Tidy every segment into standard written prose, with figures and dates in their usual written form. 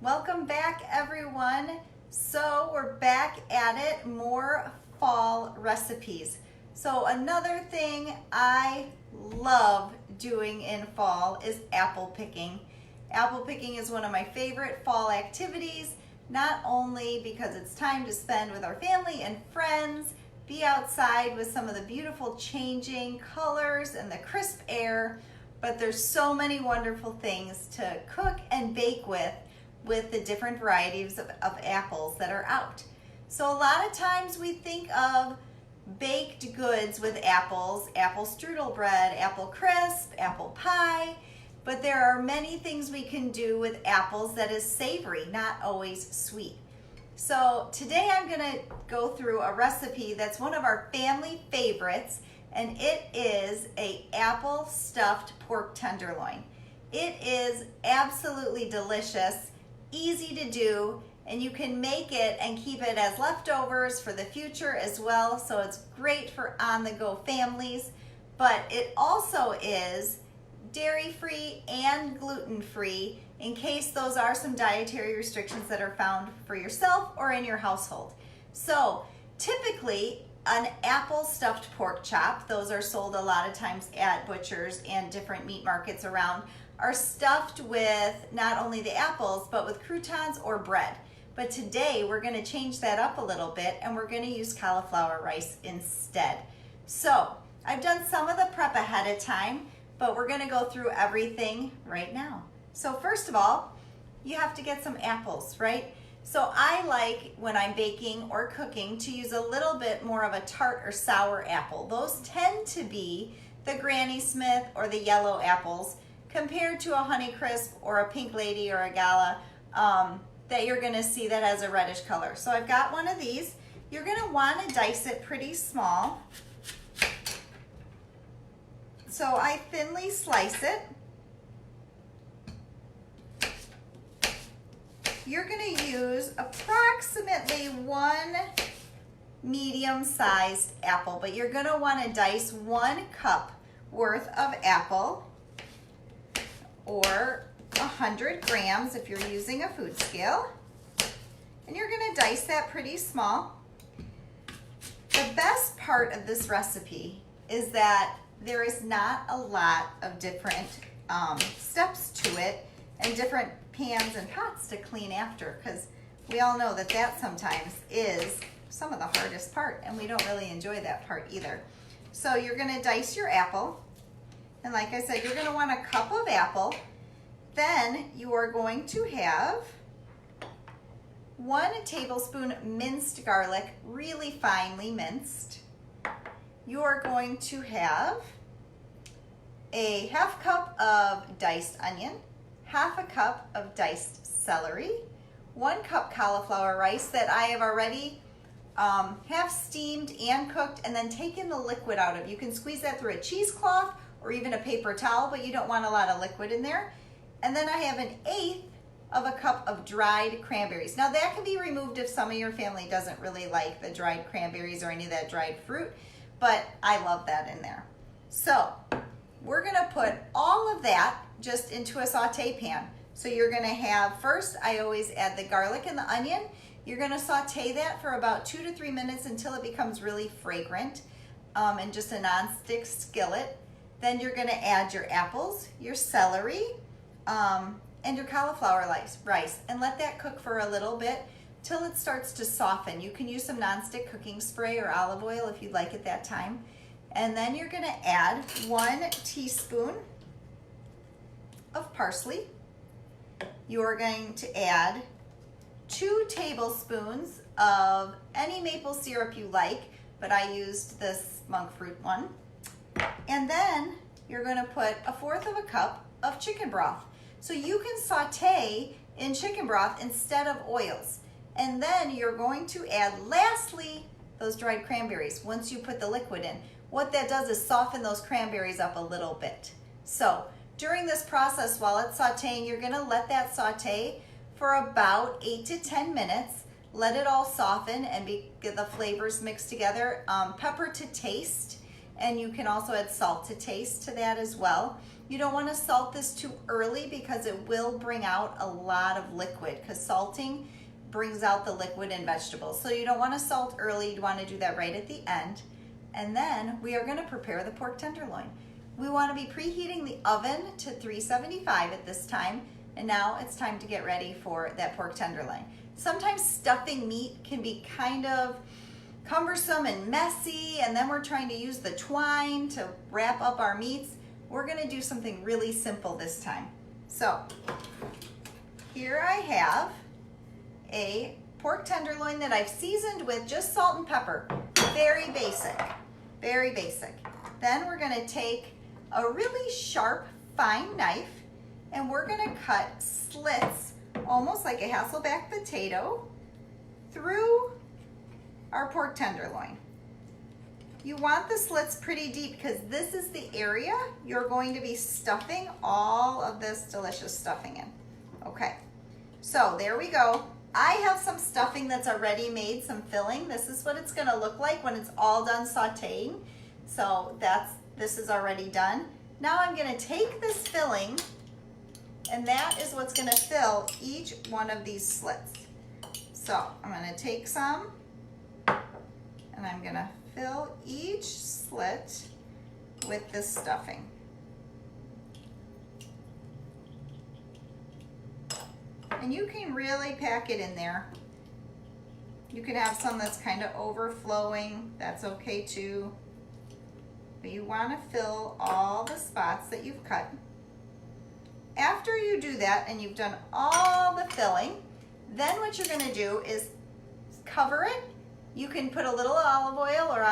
Welcome back, everyone. So we're back at it, more fall recipes. So another thing I love doing in fall is apple picking. Apple picking is one of my favorite fall activities, not only because it's time to spend with our family and friends, be outside with some of the beautiful changing colors and the crisp air, but there's so many wonderful things to cook and bake with the different varieties of apples that are out. So a lot of times we think of baked goods with apples, apple strudel bread, apple crisp, apple pie, but there are many things we can do with apples that is savory, not always sweet. So today I'm gonna go through a recipe that's one of our family favorites, and it is an apple stuffed pork tenderloin. It is absolutely delicious, easy to do, and you can make it and keep it as leftovers for the future as well. So it's great for on-the-go families, but it also is dairy-free and gluten-free in case those are some dietary restrictions that are found for yourself or in your household. So typically an apple stuffed pork chop, those are sold a lot of times at butchers and different meat markets around, are stuffed with not only the apples, but with croutons or bread. But today we're gonna change that up a little bit and we're gonna use cauliflower rice instead. So I've done some of the prep ahead of time, but we're gonna go through everything right now. So first of all, you have to get some apples, right? So I like, when I'm baking or cooking, to use a little bit more of a tart or sour apple. Those tend to be the Granny Smith or the yellow apples, compared to a Honeycrisp or a Pink Lady or a Gala that you're gonna see that has a reddish color. So I've got one of these. You're gonna wanna dice it pretty small. So I thinly slice it. You're gonna use approximately one medium-sized apple, but you're gonna wanna dice 1 cup worth of apple, or 100 grams if you're using a food scale. And you're gonna dice that pretty small. The best part of this recipe is that there is not a lot of different steps to it and different pans and pots to clean after, because we all know that that sometimes is some of the hardest part, and we don't really enjoy that part either. So you're gonna dice your apple. And like I said, you're gonna want a cup of apple. Then you are going to have 1 tablespoon minced garlic, really finely minced. You are going to have a 1/2 cup of diced onion, 1/2 cup of diced celery, 1 cup cauliflower rice that I have already half steamed and cooked and then taken the liquid out of. You can squeeze that through a cheesecloth or even a paper towel, but you don't want a lot of liquid in there. And then I have 1/8 of a cup of dried cranberries. Now that can be removed if some of your family doesn't really like the dried cranberries or any of that dried fruit, but I love that in there. So we're gonna put all of that just into a saute pan. So you're gonna have, first I always add the garlic and the onion. You're gonna saute that for about 2 to 3 minutes until it becomes really fragrant in just a non-stick skillet. Then you're gonna add your apples, your celery, and your cauliflower rice, and let that cook for a little bit till it starts to soften. You can use some non-stick cooking spray or olive oil if you'd like at that time. And then you're gonna add 1 teaspoon of parsley. You're going to add 2 tablespoons of any maple syrup you like, but I used this monk fruit one. And then you're gonna put 1/4 of a cup of chicken broth. So you can saute in chicken broth instead of oils. And then you're going to add, lastly, those dried cranberries once you put the liquid in. What that does is soften those cranberries up a little bit. So during this process, while it's sauteing, you're gonna let that saute for about 8 to 10 minutes. Let it all soften and get the flavors mixed together. Pepper to taste. and you can also add salt to taste to that as well. You don't want to salt this too early because it will bring out a lot of liquid, because salting brings out the liquid in vegetables. So you don't want to salt early, you want to do that right at the end. And then we are going to prepare the pork tenderloin. We want to be preheating the oven to 375 at this time, and now it's time to get ready for that pork tenderloin. Sometimes stuffing meat can be kind of cumbersome and messy, and then we're trying to use the twine to wrap up our meats. We're going to do something really simple this time. So here I have a pork tenderloin that I've seasoned with just salt and pepper. Very basic, very basic. Then we're going to take a really sharp, fine knife, and we're going to cut slits, almost like a Hasselback potato, through our pork tenderloin. You want the slits pretty deep because this is the area you're going to be stuffing all of this delicious stuffing in. Okay, so there we go. I have some stuffing that's already made, some filling. This is what it's going to look like when it's all done sauteing. So this is already done. Now I'm going to take this filling, and that is what's going to fill each one of these slits. So I'm going to take some, and I'm going to fill each slit with this stuffing. And you can really pack it in there. You can have some that's kind of overflowing, that's okay too. But you want to fill all the spots that you've cut. After you do that and you've done all the filling, then what you're going to do is cover it. You can put a little olive oil or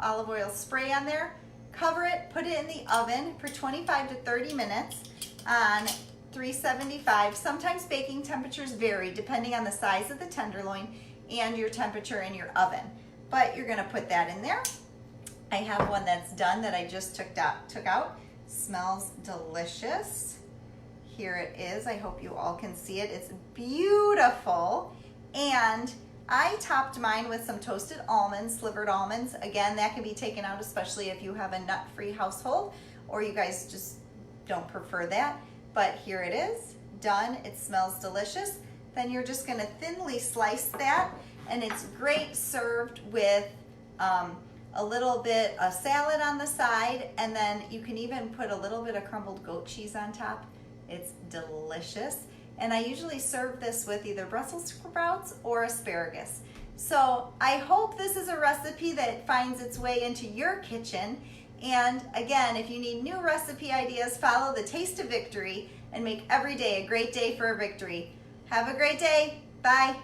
olive oil spray on there, cover it, put it in the oven for 25 to 30 minutes on 375. Sometimes baking temperatures vary depending on the size of the tenderloin and your temperature in your oven. But you're going to put that in there. I have one that's done that I just took out. Smells delicious. Here it is. I hope you all can see it. It's beautiful. And I topped mine with some toasted almonds, slivered almonds. Again, that can be taken out, especially if you have a nut-free household or you guys just don't prefer that. But here it is, done. It smells delicious. Then you're just going to thinly slice that, and it's great served with a little bit of salad on the side, and then you can even put a little bit of crumbled goat cheese on top. It's delicious. And I usually serve this with either Brussels sprouts or asparagus. So I hope this is a recipe that finds its way into your kitchen. And again, if you need new recipe ideas, follow the Taste of Victory and make every day a great day for a victory. Have a great day. Bye.